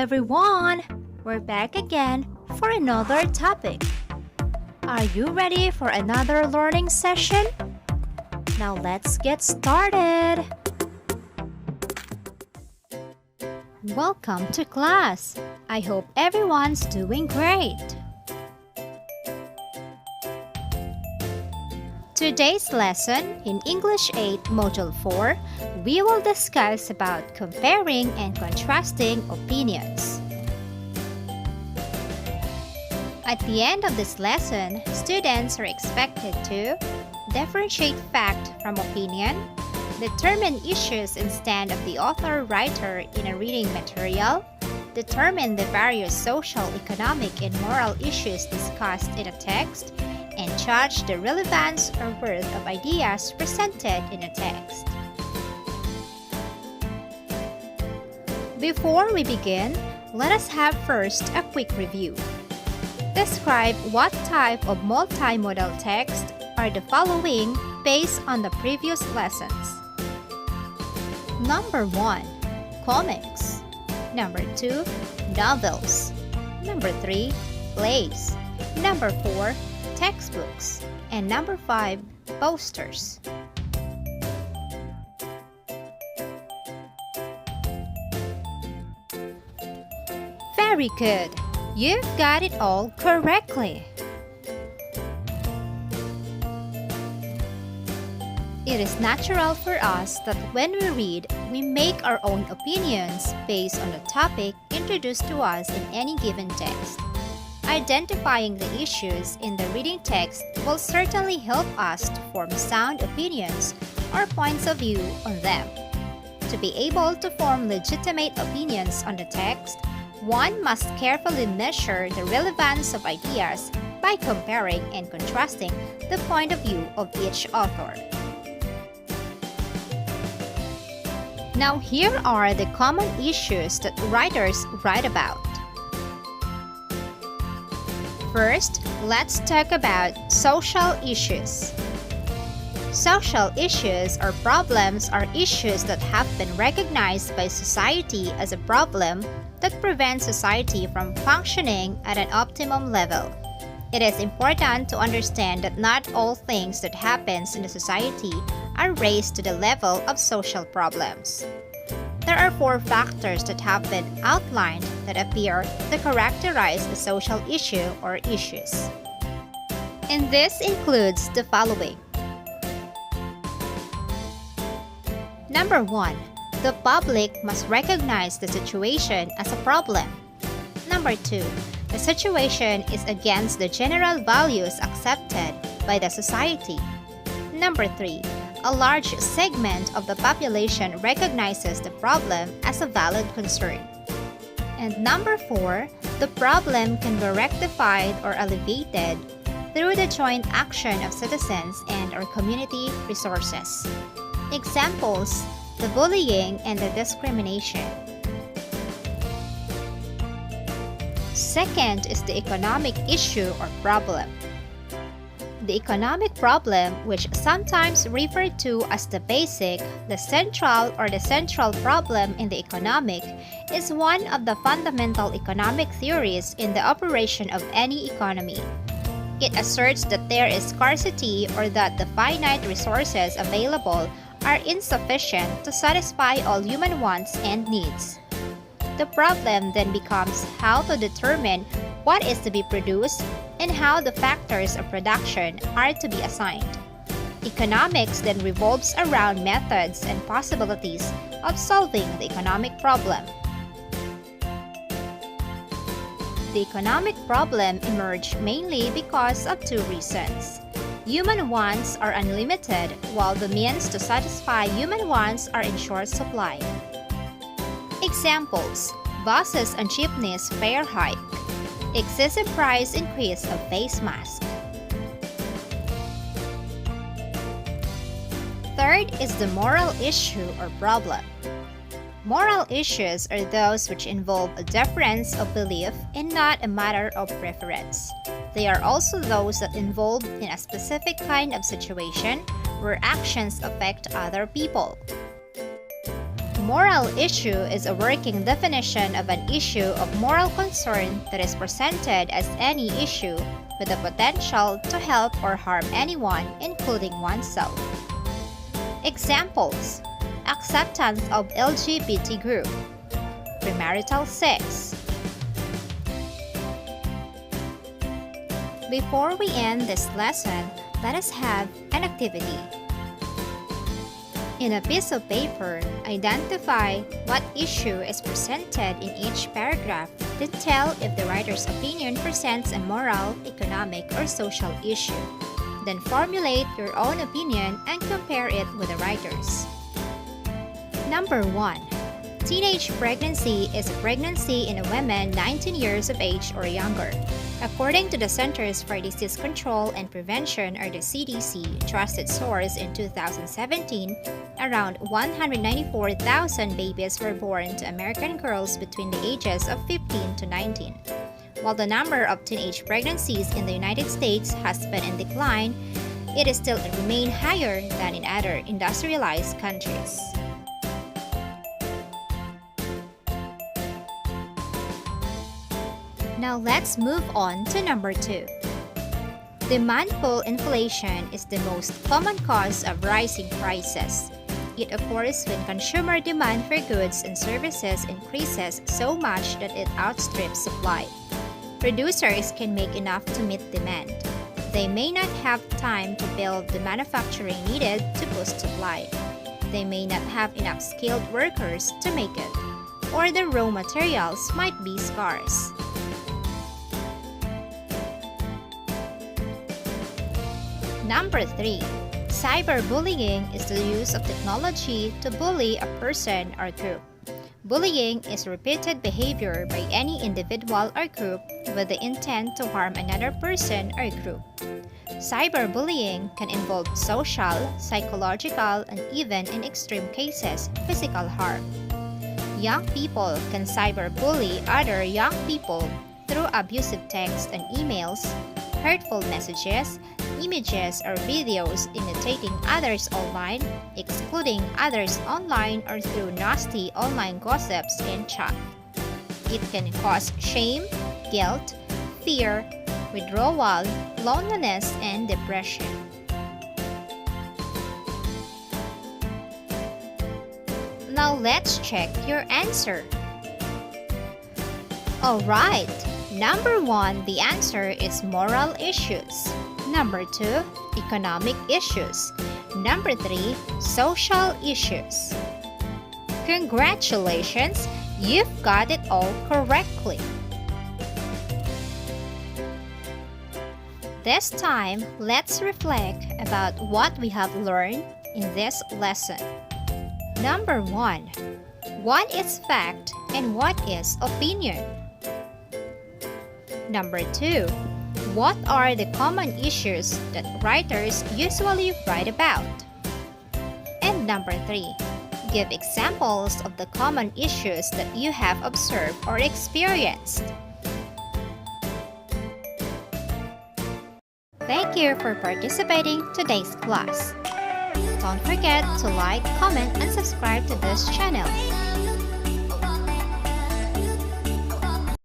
everyone! We're back again for another topic. Are you ready for another learning session? Now let's get started! Welcome to class! I hope everyone's doing great! Today's lesson in English 8 Module 4, we will discuss about comparing and contrasting opinions. At the end of this lesson, students are expected to differentiate fact from opinion, determine issues instead of the author-writer in a reading material, determine the various social, economic, and moral issues discussed in a text, and judge the relevance or worth of ideas presented in a text. Before we begin, let us have first a quick review. Describe what type of multimodal text are the following based on the previous lessons. Number 1. Comics. Number 2. Novels. Number 3. Plays. Number 4. Textbooks. And number 5. Posters. Very good! You've got it all correctly. It is natural for us that when we read, we make our own opinions based on the topic introduced to us in any given text. Identifying the issues in the reading text will certainly help us to form sound opinions or points of view on them. To be able to form legitimate opinions on the text, one must carefully measure the relevance of ideas by comparing and contrasting the point of view of each author. Now here are the common issues that writers write about. First, let's talk about social issues. Social issues or problems are issues that have been recognized by society as a problem that prevents society from functioning at an optimum level. It is important to understand that not all things that happens in the society are raised to the level of social problems. There are 4 factors that have been outlined that appear to characterize a social issue or issues. And this includes the following. Number 1. The public must recognize the situation as a problem. Number 2. The situation is against the general values accepted by the society. Number 3. A large segment of the population recognizes the problem as a valid concern. And number 4, the problem can be rectified or alleviated through the joint action of citizens and or community resources. Examples: the bullying and the discrimination. Second is the economic issue or problem. The economic problem, which sometimes referred to as the basic, the central, or the central problem in the economic, is one of the fundamental economic theories in the operation of any economy. It asserts that there is scarcity or that the finite resources available are insufficient to satisfy all human wants and needs. The problem then becomes how to determine what is to be produced and how the factors of production are to be assigned. Economics then revolves around methods and possibilities of solving the economic problem. The economic problem emerged mainly because of 2 reasons. Human wants are unlimited, while the means to satisfy human wants are in short supply. Examples: buses and jeepneys fare hike, excessive price increase of face mask. Third is the moral issue or problem. Moral issues are those which involve a difference of belief and not a matter of preference. They are also those that involve in a specific kind of situation where actions affect other people. moral issue is a working definition of an issue of moral concern that is presented as any issue with the potential to help or harm anyone, including oneself. Examples: acceptance of LGBT group, premarital sex. Before we end this lesson, let us have an activity. In a piece of paper, identify what issue is presented in each paragraph, then tell if the writer's opinion presents a moral, economic, or social issue. Then formulate your own opinion and compare it with the writer's. Number 1. Teenage pregnancy is a pregnancy in a woman 19 years of age or younger. According to the Centers for Disease Control and Prevention, or the CDC, trusted source in 2017, around 194,000 babies were born to American girls between the ages of 15 to 19. While the number of teenage pregnancies in the United States has been in decline, it is still remain higher than in other industrialized countries. Now let's move on to number 2. Demand pull inflation is the most common cause of rising prices. It occurs when consumer demand for goods and services increases so much that it outstrips supply. Producers can make enough to meet demand. They may not have time to build the manufacturing needed to boost supply. They may not have enough skilled workers to make it, or the raw materials might be scarce. Number 3. Cyberbullying is the use of technology to bully a person or group. Bullying is repeated behavior by any individual or group with the intent to harm another person or group. Cyberbullying can involve social, psychological, and even in extreme cases, physical harm. Young people can cyberbully other young people through abusive texts and emails, hurtful messages, images or videos imitating others online, excluding others online, or through nasty online gossips and chat. It can cause shame, guilt, fear, withdrawal, loneliness, and depression. Now let's check your answer. Alright, number 1, the answer is moral issues. Number 2, economic issues. Number 3, social issues. Congratulations, you've got it all correctly. This time, let's reflect about what we have learned in this lesson. Number 1, what is fact and what is opinion? Number 2, what are the common issues that writers usually write about? And number 3, give examples of the common issues that you have observed or experienced. Thank you for participating in today's class. Don't forget to like, comment, and subscribe to this channel.